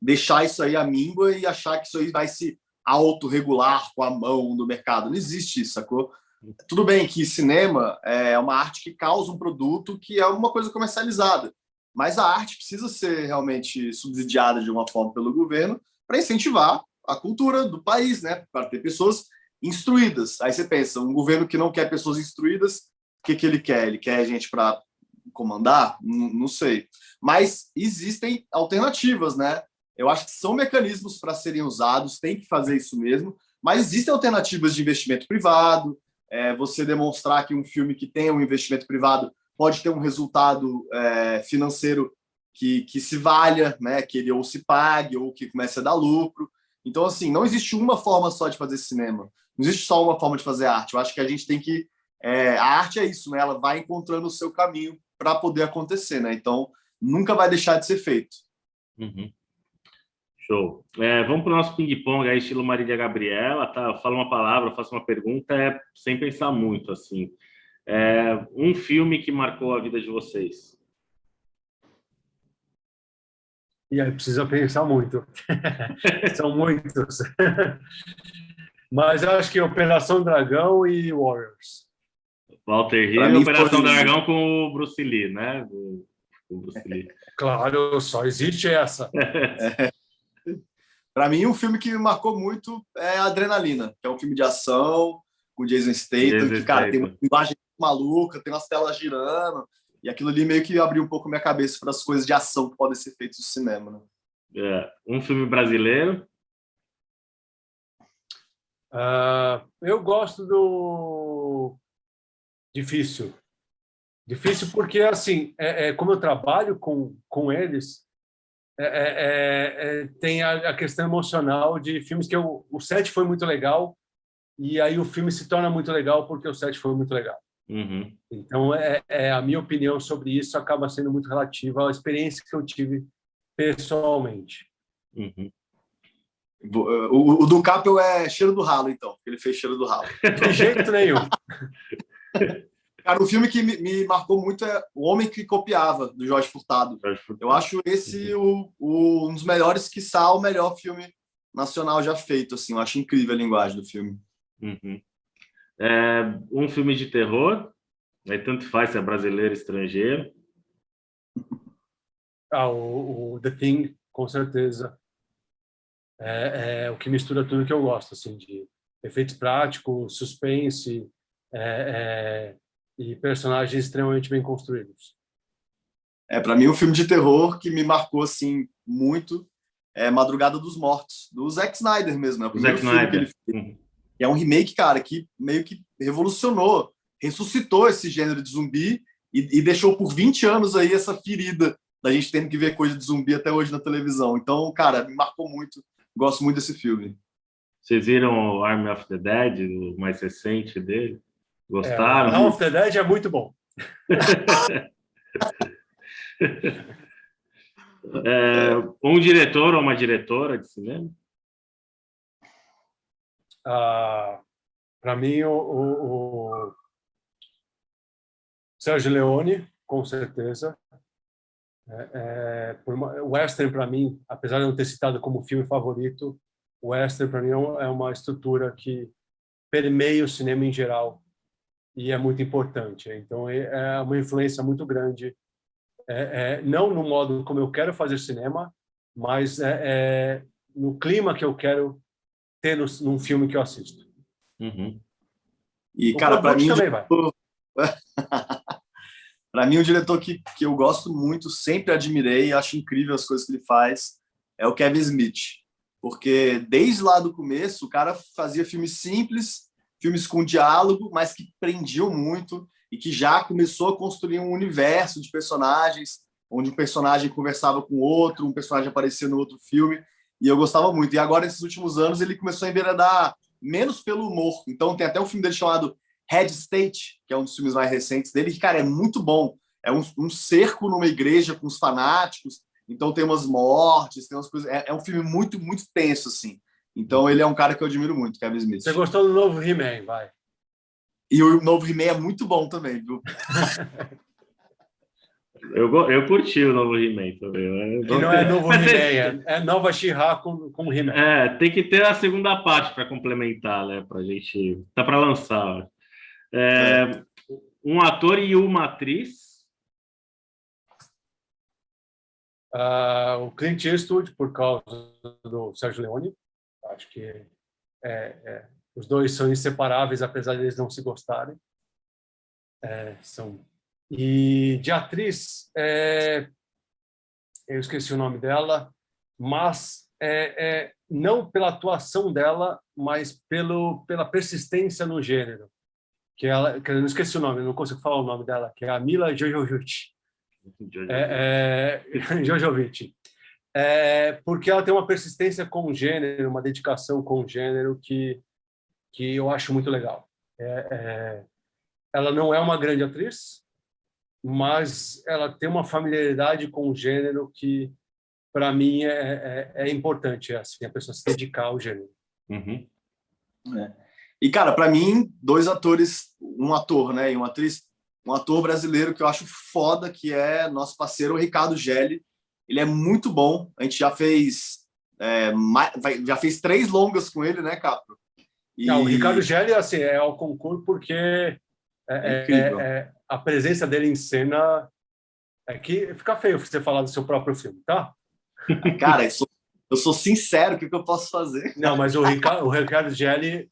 deixar isso aí à míngua e achar que isso aí vai se autorregular com a mão do mercado. Não existe isso, sacou? Tudo bem que cinema é uma arte que causa um produto que é uma coisa comercializada, mas a arte precisa ser realmente subsidiada de uma forma pelo governo para incentivar a cultura do país, né? Para ter pessoas instruídas. Aí você pensa, um governo que não quer pessoas instruídas, o que ele quer? Ele quer gente para comandar? Não sei. Mas existem alternativas, né? Eu acho que são mecanismos para serem usados, tem que fazer isso mesmo, mas existem alternativas de investimento privado, você demonstrar que um filme que tem um investimento privado pode ter um resultado financeiro que se valha, né? Que ele ou se pague ou que comece a dar lucro. Então, assim, não existe uma forma só de fazer cinema, não existe só uma forma de fazer arte. Eu acho que a gente tem que... a arte é isso, né? Ela vai encontrando o seu caminho para poder acontecer, né? Então, nunca vai deixar de ser feito. Uhum. Show. Vamos para o nosso ping-pong aí, estilo Marília Gabriela, tá? Eu falo uma palavra, eu faço uma pergunta, sem pensar muito, assim. Um filme que marcou a vida de vocês? E aí precisa pensar muito. São muitos. Mas eu acho que Operação Dragão e Warriors. Walter Hill e Operação Dragão com o Bruce Lee, né? O Bruce Lee. Claro, só existe essa. Para mim, um filme que me marcou muito é Adrenalina, que é um filme de ação com Jason Statham, que, cara, tem uma imagem maluca, tem umas telas girando, e aquilo ali meio que abriu um pouco minha cabeça para as coisas de ação que podem ser feitas no cinema, né? Um filme brasileiro? Eu gosto do Difícil. Difícil porque, assim, como eu trabalho com eles, tem a questão emocional de filmes que o set foi muito legal e aí o filme se torna muito legal porque o set foi muito legal. Uhum. Então, a minha opinião sobre isso acaba sendo muito relativa à experiência que eu tive pessoalmente. Uhum. O do Capel é Cheiro do Ralo, então, porque ele fez Cheiro do Ralo. De jeito nenhum. Cara, um filme que me marcou muito é O Homem que Copiava, do Jorge Furtado. Eu acho esse um dos melhores, quiçá o melhor filme nacional já feito. Assim, eu acho incrível a linguagem do filme. Uhum. Um filme de terror, aí tanto faz se é brasileiro ou estrangeiro. O The Thing, com certeza. É o que mistura tudo que eu gosto, assim, de efeitos práticos, suspense, e personagens extremamente bem construídos. Para mim, um filme de terror que me marcou assim muito é Madrugada dos Mortos, do Zack Snyder mesmo. É o primeiro filme que ele fez. É um remake, cara, que meio que revolucionou, ressuscitou esse gênero de zumbi e deixou por 20 anos aí essa ferida da gente tendo que ver coisa de zumbi até hoje na televisão. Então, cara, me marcou muito. Gosto muito desse filme. Vocês viram o Army of the Dead, o mais recente dele? Gostaram? Army of the Dead é muito bom. Um diretor ou uma diretora de cinema? Para mim, o Sergio Leone, com certeza. O Western, para mim, apesar de não ter citado como filme favorito, o Western, para mim, é uma estrutura que permeia o cinema em geral e é muito importante. Então, é uma influência muito grande, não no modo como eu quero fazer cinema, mas no clima que eu quero ter num filme que eu assisto. Uhum. E, cara, para mim, também vai. Para mim, um diretor que eu gosto muito, sempre admirei, acho incrível as coisas que ele faz, é o Kevin Smith. Porque desde lá do começo, o cara fazia filmes simples, filmes com diálogo, mas que prendiam muito e que já começou a construir um universo de personagens, onde um personagem conversava com outro, um personagem aparecia no outro filme, e eu gostava muito. E agora, nesses últimos anos, ele começou a enveredar menos pelo humor. Então, tem até um filme dele chamado Head State, que é um dos filmes mais recentes dele, que, cara, é muito bom. É um cerco numa igreja com os fanáticos, então tem umas mortes, tem umas coisas... É um filme muito, muito tenso, assim. Então, ele é um cara que eu admiro muito, Kevin Smith. Você gostou do novo He-Man, vai. E o novo He-Man é muito bom também, viu? Eu curti o novo He-Man também. E não é novo He-Man, é nova She-Ra com He-Man. Tem que ter a segunda parte para complementar, né? Pra gente... Tá para lançar. Um ator e uma atriz. O Clint Eastwood, por causa do Sergio Leone. Acho que os dois são inseparáveis, apesar de eles não se gostarem. E de atriz, eu esqueci o nome dela, mas não pela atuação dela, mas pela persistência no gênero. Que eu não esqueci o nome, não consigo falar o nome dela, que é a Mila Jovovich. Jovovich. Porque ela tem uma persistência com o gênero, uma dedicação com o gênero que eu acho muito legal. Ela não é uma grande atriz, mas ela tem uma familiaridade com o gênero que, para mim, é importante, assim, a pessoa se dedicar ao gênero. Uhum. E, cara, para mim, dois atores, um ator, né, e uma atriz, um ator brasileiro que eu acho foda, que é nosso parceiro, o Ricardo Gelli. Ele é muito bom. A gente já fez 3 longas com ele, né, Capro? Não, o Ricardo Gelli, assim, é ao concurso porque a presença dele em cena é que fica feio você falar do seu próprio filme, tá? Cara, eu sou sincero, o que eu posso fazer? Não, mas o Ricardo Gelli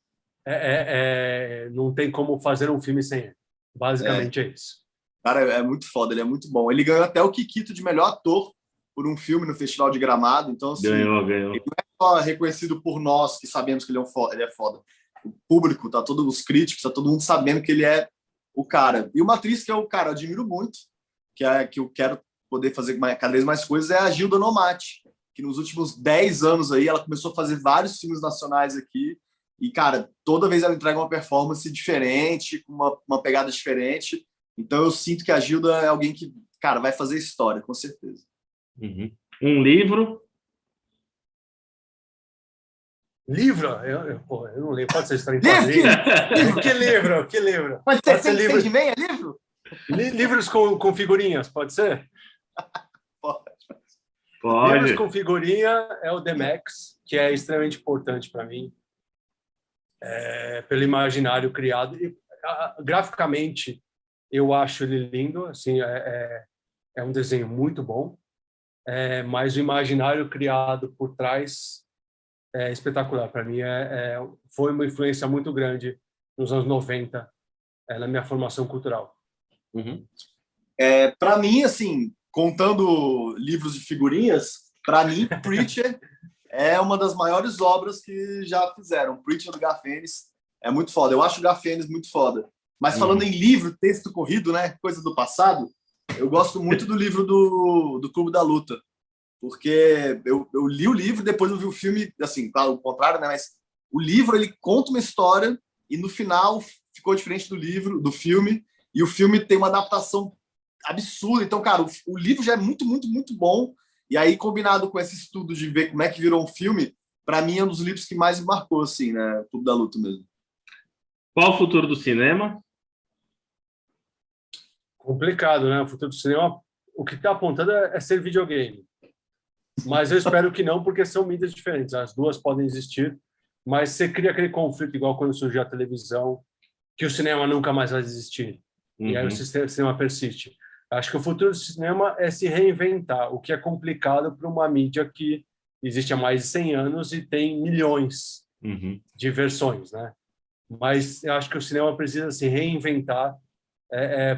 não tem como fazer um filme sem ele. Basicamente é isso. Cara, é muito foda, ele é muito bom. Ele ganhou até o Kikito de melhor ator por um filme no Festival de Gramado. Então, assim, ganhou. Ele não é só reconhecido por nós, que sabemos que ele é foda. O público, todos os críticos, todo mundo sabendo que ele é o cara. E uma atriz que eu, cara, admiro muito, que eu quero poder fazer cada vez mais coisas, é a Gilda Nomati, que nos últimos 10 anos aí, ela começou a fazer vários filmes nacionais aqui. E, cara, toda vez ela entrega uma performance diferente, com uma pegada diferente. Então, eu sinto que a Gilda é alguém que, cara, vai fazer história, com certeza. Uhum. Um livro? Livro? Eu não leio. Pode ser história em quadrinhos? Que livro? Pode ser livro de meia, livro? Livros com figurinhas, pode ser? Pode. Livros com figurinha é o The Max, que é extremamente importante para mim. Pelo imaginário criado. Graficamente, eu acho ele lindo. Assim, é um desenho muito bom. Mas o imaginário criado por trás é espetacular. Para mim, foi uma influência muito grande nos anos 90, na minha formação cultural. Uhum. Para mim, assim, contando livros de figurinhas, para mim, Preacher é uma das maiores obras que já fizeram. Preacher do Garfênis é muito foda. Eu acho o Garfênis muito foda. Mas falando em livro, texto corrido, né, coisa do passado, eu gosto muito do livro do Clube da Luta. Porque eu li o livro, depois eu vi o filme, assim, claro, o contrário, né, mas O livro, ele conta uma história e no final ficou diferente do livro, do filme, e o filme tem uma adaptação absurda. Então, cara, o livro já é muito, muito, muito bom. E aí, combinado com esse estudo de ver como é que virou um filme, para mim é um dos livros que mais me marcou, assim, né? Clube da Luta mesmo. Qual o futuro do cinema? Complicado, né? O futuro do cinema, o que está apontando é ser videogame. Mas eu espero que não, porque são mídias diferentes. As duas podem existir, mas você cria aquele conflito igual quando surgiu a televisão, que o cinema nunca mais vai existir. E aí o cinema persiste. Acho que o futuro do cinema é se reinventar, o que é complicado para uma mídia que existe há mais de 100 anos e tem milhões de versões, né? Mas eu acho que o cinema precisa se reinventar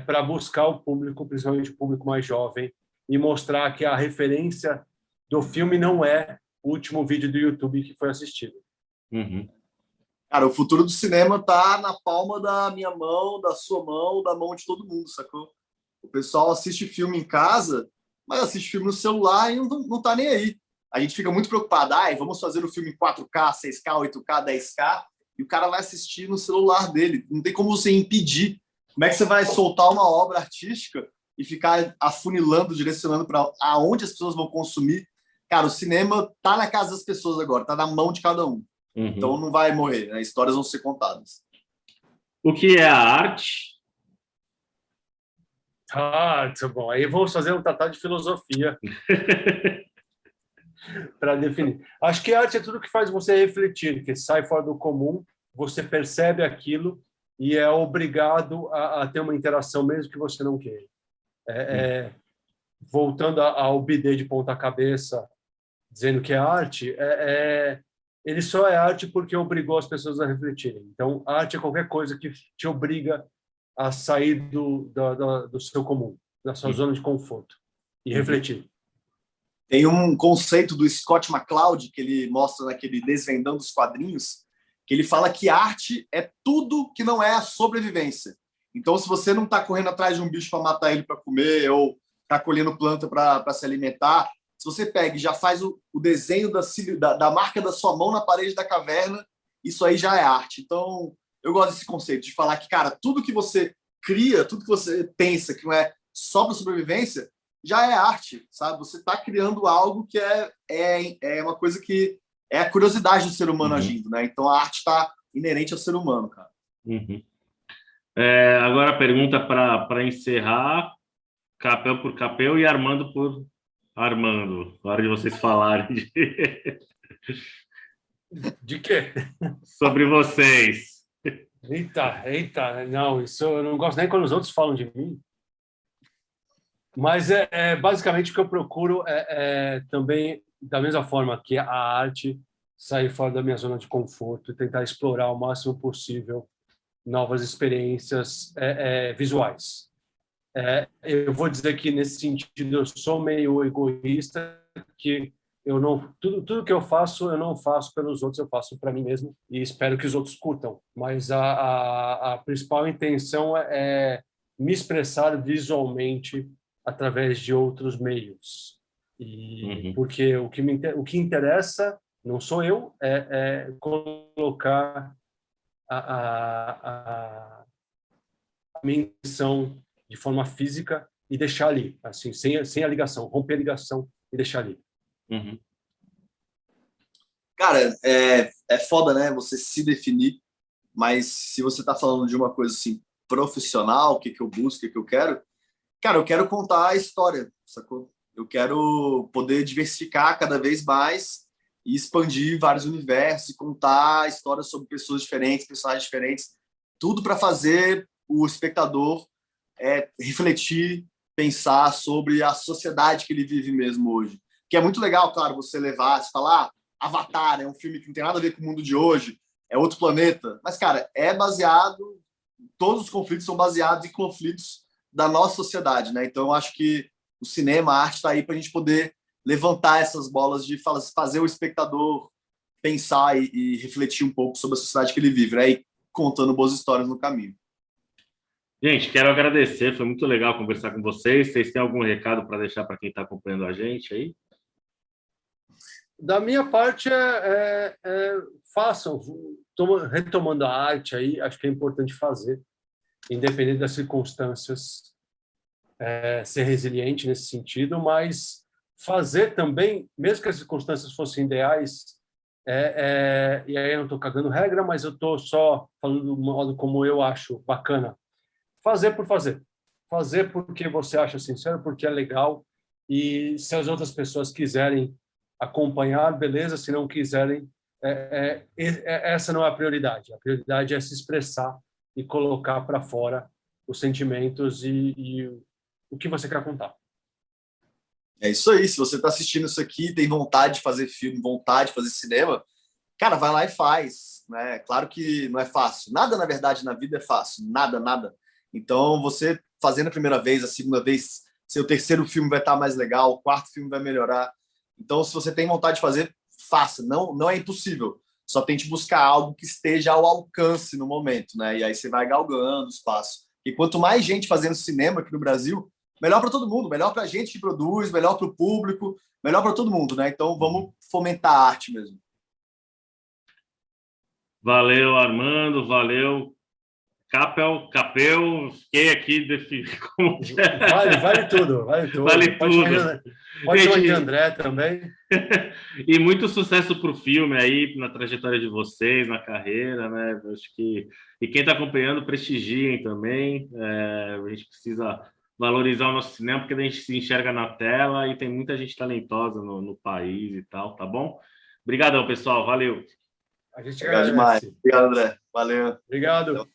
para buscar o público, principalmente o público mais jovem, e mostrar que a referência do filme não é o último vídeo do YouTube que foi assistido. Cara, o futuro do cinema tá na palma da minha mão, da sua mão, da mão de todo mundo, sacou? O pessoal assiste filme em casa, mas assiste filme no celular e não tá nem aí. A gente fica muito preocupado. Vamos fazer o filme em 4K, 6K, 8K, 10K, e o cara vai assistir no celular dele. Não tem como você impedir. Como é que você vai soltar uma obra artística e ficar afunilando, direcionando para aonde as pessoas vão consumir? Cara, o cinema tá na casa das pessoas agora, tá na mão de cada um. Então não vai morrer, né? Histórias vão ser contadas. O que é a arte? Tá bom. Aí vamos fazer um tratado de filosofia para definir. Acho que a arte é tudo que faz você refletir, que sai fora do comum, você percebe aquilo e é obrigado a ter uma interação, mesmo que você não queira. Voltando ao bidê de ponta cabeça, dizendo que é arte, ele só é arte porque obrigou as pessoas a refletirem. Então, arte é qualquer coisa que te obriga a sair do seu comum, da sua zona de conforto e refletir. Tem um conceito do Scott McCloud que ele mostra naquele Desvendando os Quadrinhos, que ele fala que arte é tudo que não é a sobrevivência. Então, se você não está correndo atrás de um bicho para matar ele para comer ou está colhendo planta para se alimentar, se você pega e já faz o desenho da marca da sua mão na parede da caverna, isso aí já é arte. Então, eu gosto desse conceito de falar que, cara, tudo que você cria, tudo que você pensa que não é só para sobrevivência, já é arte, sabe? Você está criando algo que é uma coisa que é a curiosidade do ser humano agindo, né? Então, a arte está inerente ao ser humano, cara. Agora a pergunta para encerrar, Capel por Capel e Armando por Armando. Na hora de vocês falarem De quê? sobre vocês. Eita, não, isso eu não gosto nem quando os outros falam de mim. Mas basicamente o que eu procuro também, da mesma forma que a arte, sair fora da minha zona de conforto e tentar explorar o máximo possível novas experiências visuais. Eu vou dizer que, nesse sentido, eu sou meio egoísta, que eu não tudo que eu não faço pelos outros, eu faço para mim mesmo e espero que os outros curtam. Mas a principal intenção é me expressar visualmente através de outros meios. Porque o que interessa não sou eu, é colocar a minha intenção de forma física e deixar ali, assim, sem a ligação, romper a ligação e deixar ali. Cara, é foda, né? Você se definir, mas se você tá falando de uma coisa assim, profissional, o que eu busco, o que eu quero, cara, eu quero contar a história, sacou? Eu quero poder diversificar cada vez mais e expandir vários universos e contar histórias sobre pessoas diferentes, personagens diferentes, tudo para fazer o espectador refletir, pensar sobre a sociedade que ele vive mesmo hoje. Que é muito legal, claro, você levar, você falar, Avatar é um filme que não tem nada a ver com o mundo de hoje, é outro planeta. Mas, cara, todos os conflitos são baseados em conflitos da nossa sociedade, né? Então, eu acho que o cinema, a arte está aí para a gente poder levantar essas bolas de fazer o espectador pensar e refletir um pouco sobre a sociedade que ele vive, né? E contando boas histórias no caminho. Gente, quero agradecer, foi muito legal conversar com vocês. Vocês têm algum recado para deixar para quem está acompanhando a gente aí? Da minha parte, façam, retomando a arte aí, acho que é importante fazer, independente das circunstâncias, ser resiliente nesse sentido, mas fazer também, mesmo que as circunstâncias fossem ideais, e aí eu não estou cagando regra, mas eu estou só falando do modo como eu acho bacana. Fazer por fazer. Fazer porque você acha sincero, porque é legal, e se as outras pessoas quiserem acompanhar, beleza, se não quiserem, essa não é a prioridade. A prioridade é se expressar e colocar para fora os sentimentos e o que você quer contar. É isso aí. Se você está assistindo isso aqui, tem vontade de fazer filme, vontade de fazer cinema, cara, vai lá e faz, né? Claro que não é fácil. Nada, na verdade, na vida é fácil. Nada, nada. Então, você fazendo a primeira vez, a segunda vez, seu terceiro filme vai estar mais legal, o quarto filme vai melhorar. Então, se você tem vontade de fazer, faça. Não, não é impossível. Só tente buscar algo que esteja ao alcance no momento, né? E aí você vai galgando os passos. E quanto mais gente fazendo cinema aqui no Brasil, melhor para todo mundo, melhor para a gente que produz, melhor para o público, melhor para todo mundo, né? Então, vamos fomentar a arte mesmo. Valeu, Armando, valeu. Capel, fiquei aqui definindo como Vale tudo, vale tudo. Vale tudo. Pode chamar de André também. E muito sucesso para o filme aí, na trajetória de vocês, na carreira, né? Acho que... E quem está acompanhando, prestigiem também. A gente precisa valorizar o nosso cinema, porque a gente se enxerga na tela e tem muita gente talentosa no país e tal, tá bom? Obrigadão, pessoal. Valeu. A gente Obrigado demais. Obrigado, André. Valeu. Obrigado.